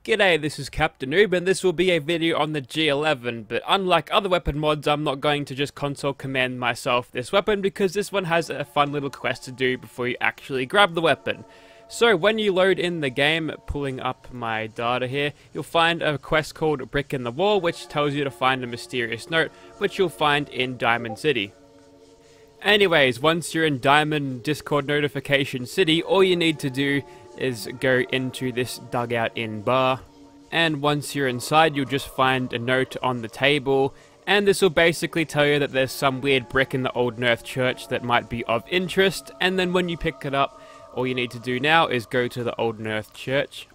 G'day, this is Captainoob, and this will be a video on the G11, but unlike other weapon mods, I'm not going to just console command myself this weapon, because this one has a fun little quest to do before you actually grab the weapon. So when you load in the game, pulling up my data here, you'll find a quest called Brick in the Wall, which tells you to find a mysterious note, which you'll find in Diamond City. Anyways, once you're in Diamond Discord Notification City, all you need to do is go into this dugout in bar, and once you're inside you'll just find a note on the table, and this will basically tell you that there's some weird brick in the Old North Church that might be of interest, and then when you pick it up, all you need to do now is go to the Old North Church.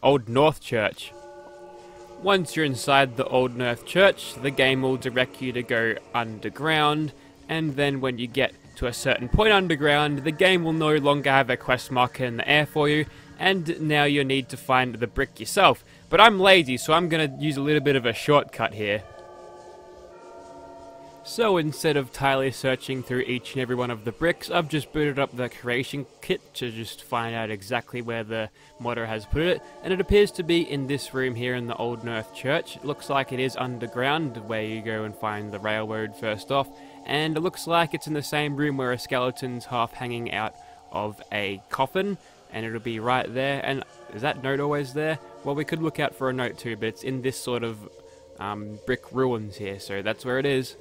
Once you're inside the Old North Church, the game will direct you to go underground, and then when you get to a certain point underground, the game will no longer have a quest marker in the air for you, and now you need to find the brick yourself. But I'm lazy, so I'm going to use a little bit of a shortcut here. So instead of entirely searching through each and every one of the bricks, I've just booted up the creation kit to just find out exactly where the modder has put it, and it appears to be in this room here in the Old North Church. It looks like it is underground, where you go and find the railroad first off, and it looks like it's in the same room where a skeleton's half hanging out of a coffin, and it'll be right there. And is that note always there? Well, we could look out for a note too, but it's in this sort of brick ruins here, so that's where it is.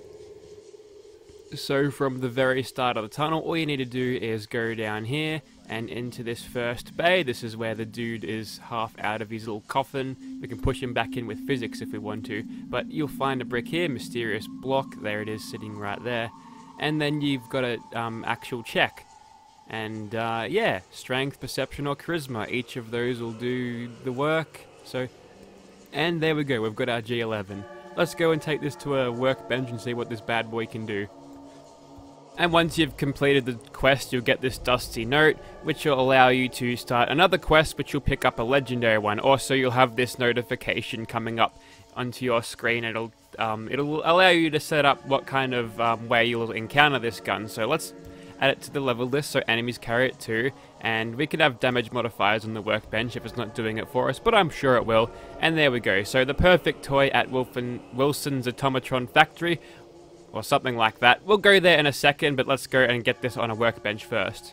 So from the very start of the tunnel, all you need to do is go down here and into this first bay. This is where the dude is half out of his little coffin. We can push him back in with physics if we want to, but you'll find a brick here, mysterious block, there it is sitting right there, and then you've got a actual check. And yeah, strength, perception, or charisma, each of those will do the work. So, and there we go, we've got our G11. Let's go and take this to a workbench and see what this bad boy can do. And once you've completed the quest, you'll get this dusty note, which will allow you to start another quest, which you'll pick up a legendary one. Also, you'll have this notification coming up onto your screen. It'll allow you to set up what kind of way you'll encounter this gun. So let's add it to the level list so enemies carry it too, and we could have damage modifiers on the workbench if it's not doing it for us, but I'm sure it will. And there we go, so the perfect toy at Wilson's Automatron Factory, or something like that. We'll go there in a second, but let's go and get this on a workbench first.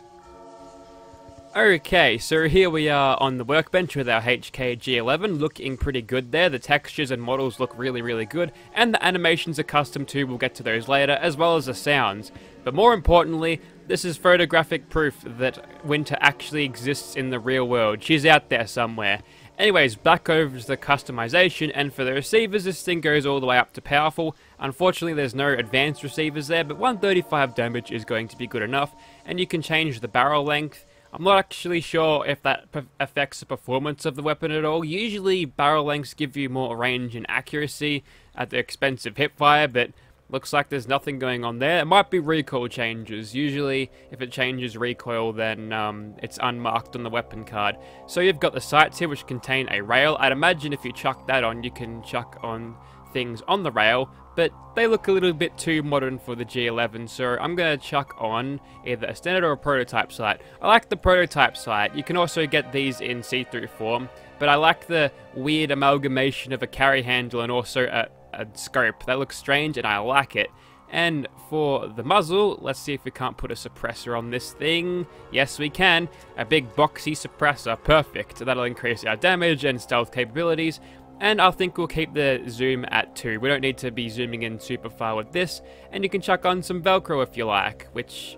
Okay, so here we are on the workbench with our HK G11, looking pretty good there. The textures and models look really good, and the animations are custom too, we'll get to those later, as well as the sounds. But more importantly, this is photographic proof that Winter actually exists in the real world. She's out there somewhere. Anyways, back over to the customization, and for the receivers, this thing goes all the way up to powerful. Unfortunately, there's no advanced receivers there, but 135 damage is going to be good enough, and you can change the barrel length. I'm not actually sure if that affects the performance of the weapon at all. Usually, barrel lengths give you more range and accuracy at the expense of hipfire, but looks like there's nothing going on there. It might be recoil changes. Usually, if it changes recoil, then it's unmarked on the weapon card. So you've got the sights here, which contain a rail. I'd imagine if you chuck that on, you can chuck on things on the rail, but they look a little bit too modern for the G11, so I'm going to chuck on either a standard or a prototype sight. I like the prototype sight. You can also get these in see-through form, but I like the weird amalgamation of a carry handle and also a scope. That looks strange and I like it. And for the muzzle, let's see if we can't put a suppressor on this thing. Yes, we can. A big boxy suppressor. Perfect. That'll increase our damage and stealth capabilities. And I think we'll keep the zoom at 2. We don't need to be zooming in super far with this. And you can chuck on some Velcro if you like, which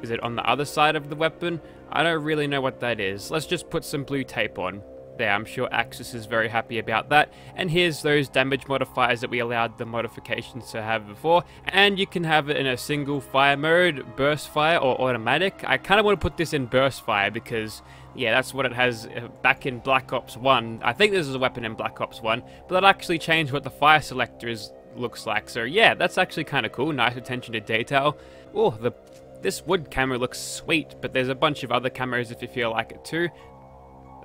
is it on the other side of the weapon? I don't really know what that is. Let's just put some blue tape on. There, I'm sure Axis is very happy about that. And here's those damage modifiers that we allowed the modifications to have before. And you can have it in a single fire mode, burst fire, or automatic. I kind of want to put this in burst fire because, yeah, that's what it has back in Black Ops 1. I think this is a weapon in Black Ops 1, but that actually changed what the fire selector looks like. So yeah, that's actually kind of cool. Nice attention to detail. Oh, this wood camera looks sweet, but there's a bunch of other cameras if you feel like it too.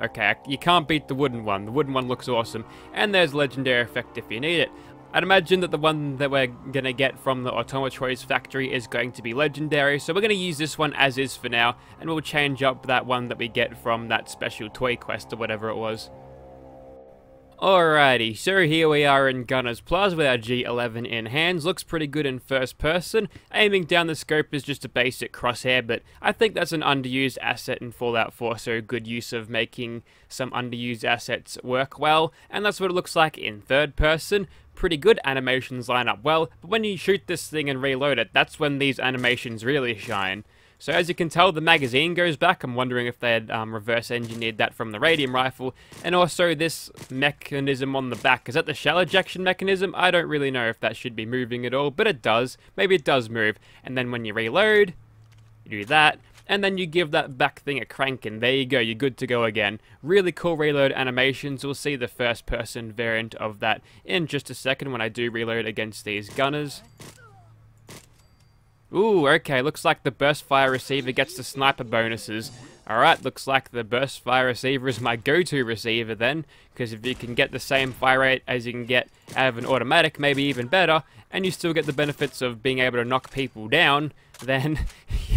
Okay, you can't beat the wooden one. The wooden one looks awesome. And there's legendary effect if you need it. I'd imagine that the one that we're going to get from the Automatron Factory is going to be legendary, so we're going to use this one as is for now, and we'll change up that one that we get from that special toy quest or whatever it was. Alrighty, so here we are in Gunner's Plaza with our G11 in hands. Looks pretty good in first person. Aiming down the scope is just a basic crosshair, but I think that's an underused asset in Fallout 4, so good use of making some underused assets work well. And that's what it looks like in third person. Pretty good, animations line up well, but when you shoot this thing and reload it, that's when these animations really shine. So as you can tell, the magazine goes back. I'm wondering if they had reverse engineered that from the radium rifle. And also this mechanism on the back, is that the shell ejection mechanism? I don't really know if that should be moving at all, but it does. Maybe it does move. And then when you reload, you do that, and then you give that back thing a crank, and there you go, you're good to go again. Really cool reload animations. We'll see the first person variant of that in just a second when I do reload against these gunners. Ooh, okay, looks like the burst fire receiver gets the sniper bonuses. Alright, looks like the burst fire receiver is my go-to receiver then, because if you can get the same fire rate as you can get out of an automatic, maybe even better, and you still get the benefits of being able to knock people down, then,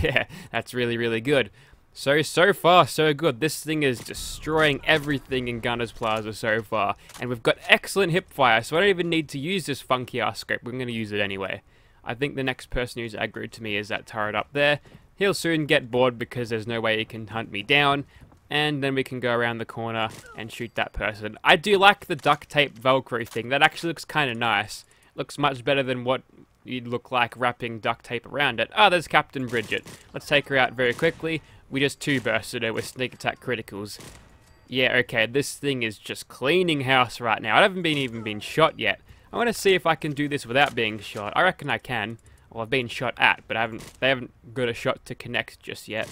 yeah, that's really, really good. So far, so good. This thing is destroying everything in Gunner's Plaza so far, and we've got excellent hip fire, so I don't even need to use this funky-ass scope. We're going to use it anyway. I think the next person who's aggroed to me is that turret up there. He'll soon get bored because there's no way he can hunt me down. And then we can go around the corner and shoot that person. I do like the duct tape Velcro thing. That actually looks kind of nice. Looks much better than what you'd look like wrapping duct tape around it. Ah, there's Captain Bridget. Let's take her out very quickly. We just two-bursted her with sneak attack criticals. Yeah, okay, this thing is just cleaning house right now. I haven't even been shot yet. I want to see if I can do this without being shot. I reckon I can. Well, I've been shot at, but they haven't got a shot to connect just yet.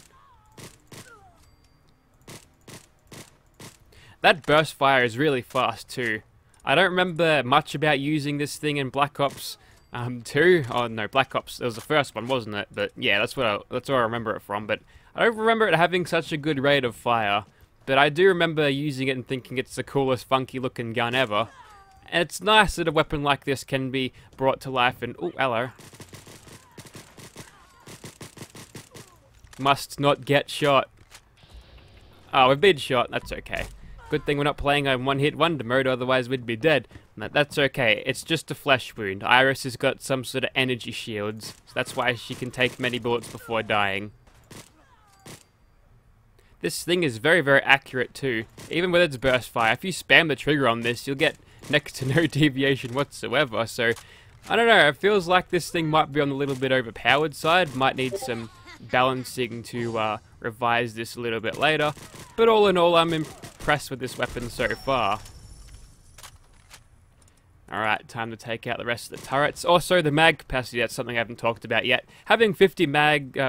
That burst fire is really fast too. I don't remember much about using this thing in Black Ops 2. Oh no, Black Ops, it was the first one, wasn't it? But yeah, that's where I remember it from. But I don't remember it having such a good rate of fire. But I do remember using it and thinking it's the coolest, funky looking gun ever. And it's nice that a weapon like this can be brought to life and... Oh, hello. Must not get shot. Oh, we've been shot. That's okay. Good thing we're not playing on one-hit wonder mode, otherwise we'd be dead. That's okay. It's just a flesh wound. Iris has got some sort of energy shields, so that's why she can take many bullets before dying. This thing is very, very accurate too. Even with its burst fire, if you spam the trigger on this, you'll get next to no deviation whatsoever. So, I don't know, it feels like this thing might be on the little bit overpowered side. Might need some balancing to revise this a little bit later. But all in all, I'm impressed with this weapon so far. Alright, time to take out the rest of the turrets. Also, the mag capacity, that's something I haven't talked about yet. Having 50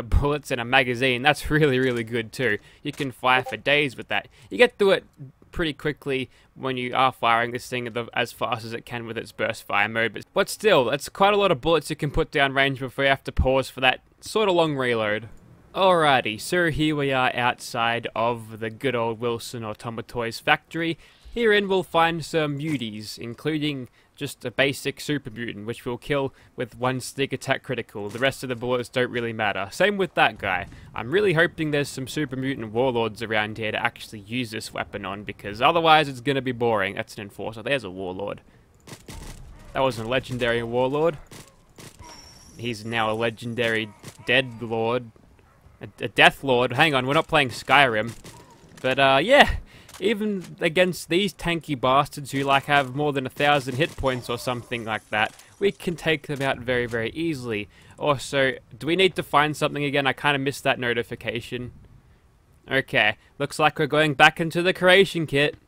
bullets in a magazine, that's really, really good too. You can fire for days with that. You get through it pretty quickly when you are firing this thing as fast as it can with its burst fire mode. But still, it's quite a lot of bullets you can put down range before you have to pause for that sort of long reload. Alrighty, so here we are outside of the good old Wilson Automatoys factory. Herein we'll find some muties, including just a basic super mutant, which we'll kill with one sneak attack critical. The rest of the bullets don't really matter. Same with that guy. I'm really hoping there's some super mutant warlords around here to actually use this weapon on, because otherwise it's going to be boring. That's an enforcer. There's a warlord. That wasn't a legendary warlord. He's now a legendary dead lord. A death lord. Hang on, we're not playing Skyrim. But yeah. Even against these tanky bastards who like have more than 1,000 hit points or something like that, we can take them out very, very easily. Also, do we need to find something again? I kind of missed that notification. Okay, looks like we're going back into the creation kit.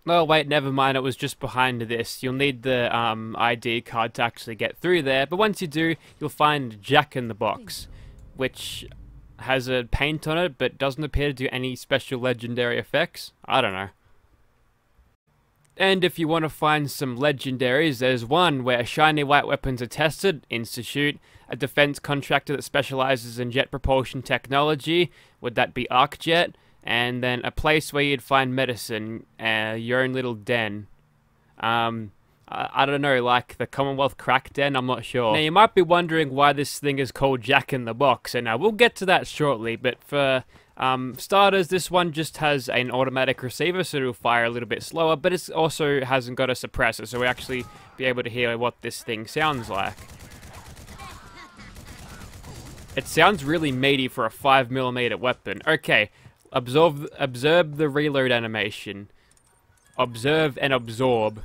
Oh wait, never mind, it was just behind this. You'll need the ID card to actually get through there, but once you do, you'll find Jack in the Box, which has a paint on it, but doesn't appear to do any special legendary effects. I don't know. And if you want to find some legendaries, there's one where shiny white weapons are tested, Institute, a defense contractor that specializes in jet propulsion technology, would that be ArcJet, and then a place where you'd find medicine, your own little den. I don't know, like the Commonwealth crack den, I'm not sure. Now you might be wondering why this thing is called Jack in the Box, and we'll get to that shortly, but for starters, this one just has an automatic receiver, so it'll fire a little bit slower, but it also hasn't got a suppressor, so we'll actually be able to hear what this thing sounds like. It sounds really meaty for a 5mm weapon. Okay, observe the reload animation. Observe and absorb.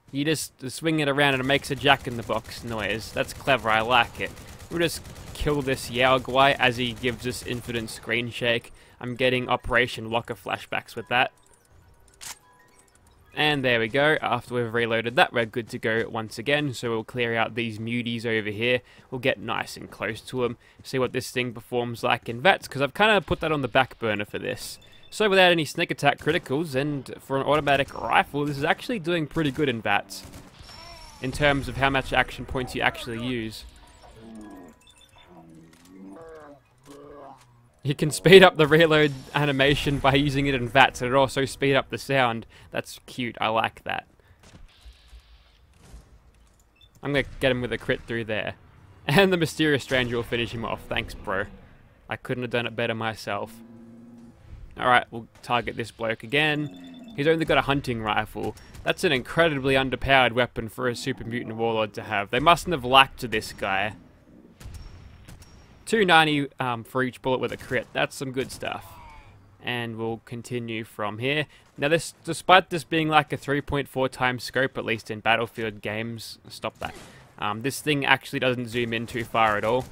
You just swing it around and it makes a jack-in-the-box noise. That's clever, I like it. We'll just kill this Yao guy as he gives us infinite screen shake. I'm getting Operation Locker flashbacks with that. And there we go. After we've reloaded that, we're good to go once again. So we'll clear out these muties over here. We'll get nice and close to them. See what this thing performs like in VATS, because I've kind of put that on the back burner for this. So without any sneak attack criticals, and for an automatic rifle, this is actually doing pretty good in VATS. In terms of how much action points you actually use. You can speed up the reload animation by using it in VATS, and it also speed up the sound. That's cute, I like that. I'm gonna get him with a crit through there. And the Mysterious Stranger will finish him off. Thanks, bro. I couldn't have done it better myself. Alright, we'll target this bloke again. He's only got a hunting rifle. That's an incredibly underpowered weapon for a Super Mutant Warlord to have. They mustn't have lacked this guy. 290 for each bullet with a crit. That's some good stuff. And we'll continue from here. Now, despite this being like a 3.4 times scope, at least in Battlefield games, stop that. This thing actually doesn't zoom in too far at all.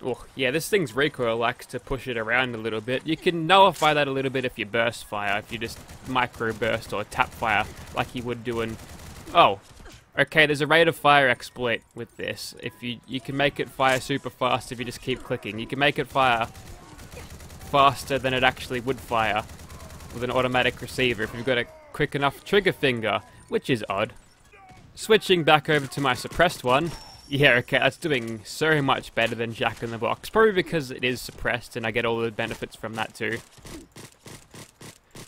Oh, yeah, this thing's recoil likes to push it around a little bit. You can nullify that a little bit if you burst fire, if you just micro burst or tap fire like you would do in... Oh, okay, there's a rate of fire exploit with this. If you can make it fire super fast if you just keep clicking. You can make it fire faster than it actually would fire with an automatic receiver if you've got a quick enough trigger finger, which is odd. Switching back over to my suppressed one. Yeah, okay, that's doing so much better than Jack in the Box. Probably because it is suppressed and I get all the benefits from that too.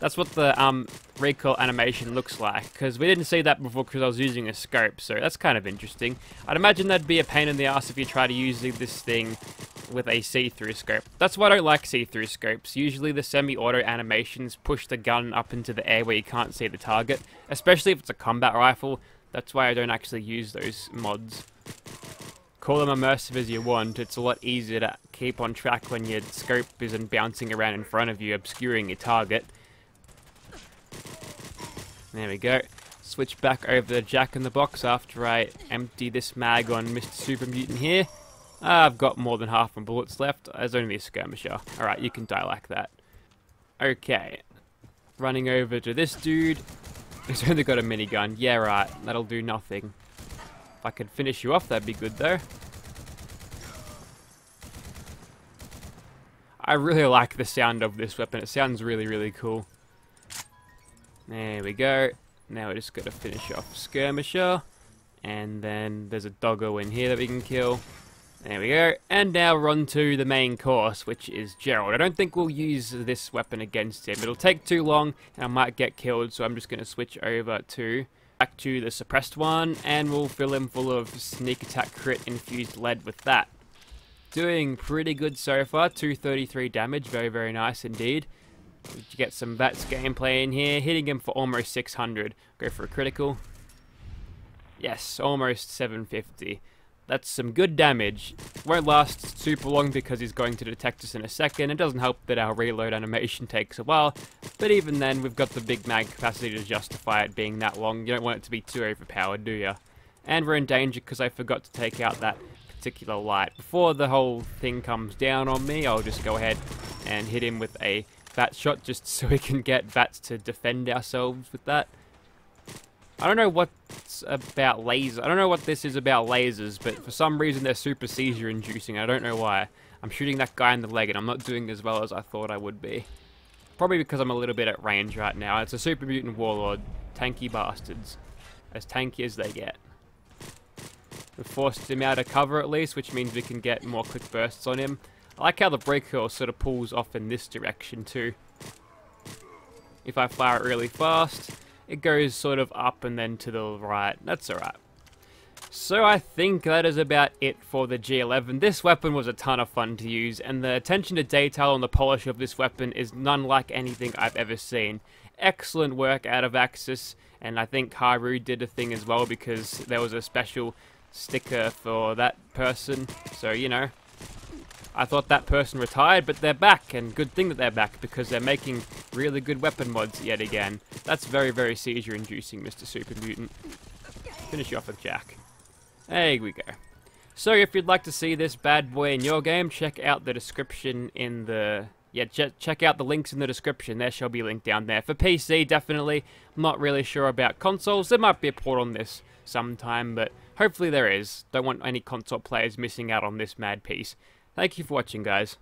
That's what the recoil animation looks like, because we didn't see that before because I was using a scope, so that's kind of interesting. I'd imagine that'd be a pain in the ass if you try to use this thing with a see-through scope. That's why I don't like see-through scopes. Usually the semi-auto animations push the gun up into the air where you can't see the target, especially if it's a combat rifle. That's why I don't actually use those mods. Call them immersive as you want, it's a lot easier to keep on track when your scope isn't bouncing around in front of you, obscuring your target. There we go. Switch back over to Jack in the Box after I empty this mag on Mr. Super Mutant here. I've got more than half my bullets left. There's only a skirmisher. Alright, you can die like that. Okay. Running over to this dude. He's only got a minigun. Yeah, right. That'll do nothing. If I could finish you off, that'd be good, though. I really like the sound of this weapon. It sounds really, really cool. There we go. Now we're just going to finish off Skirmisher. And then there's a doggo in here that we can kill. There we go. And now we're on to the main course, which is Gerald. I don't think we'll use this weapon against him. It'll take too long, and I might get killed, so I'm just going to switch over to... back to the suppressed one, and we'll fill him full of sneak attack crit infused lead with that. Doing pretty good so far. 233 damage. Very, very nice indeed. You get some VATS gameplay in here, hitting him for almost 600. Go for a critical. Yes, almost 750. That's some good damage. Won't last super long because he's going to detect us in a second. It doesn't help that our reload animation takes a while, but even then, we've got the big mag capacity to justify it being that long. You don't want it to be too overpowered, do you? And we're in danger because I forgot to take out that particular light. Before the whole thing comes down on me, I'll just go ahead and hit him with a VATS shot just so we can get VATS to defend ourselves with that. I don't know what's about lasers. I don't know what this is about lasers, but for some reason they're super seizure inducing. I don't know why. I'm shooting that guy in the leg and I'm not doing as well as I thought I would be. Probably because I'm a little bit at range right now. It's a Super Mutant Warlord. Tanky bastards. As tanky as they get. We've forced him out of cover at least, which means we can get more quick bursts on him. I like how the recoil sort of pulls off in this direction too. If I fire it really fast, it goes sort of up and then to the right. That's alright. So I think that is about it for the G11. This weapon was a ton of fun to use, and the attention to detail and the polish of this weapon is none like anything I've ever seen. Excellent work out of Axis, and I think Haru did a thing as well because there was a special sticker for that person. So, you know, I thought that person retired, but they're back, and good thing that they're back because they're making really good weapon mods yet again. That's very, very seizure-inducing, Mr. Super Mutant. Finish you off with Jack. There we go. So if you'd like to see this bad boy in your game, check out the description in the... Yeah, check out the links in the description. There shall be a link down there. For PC, definitely. I'm not really sure about consoles. There might be a port on this sometime, but hopefully there is. Don't want any console players missing out on this mad piece. Thank you for watching, guys.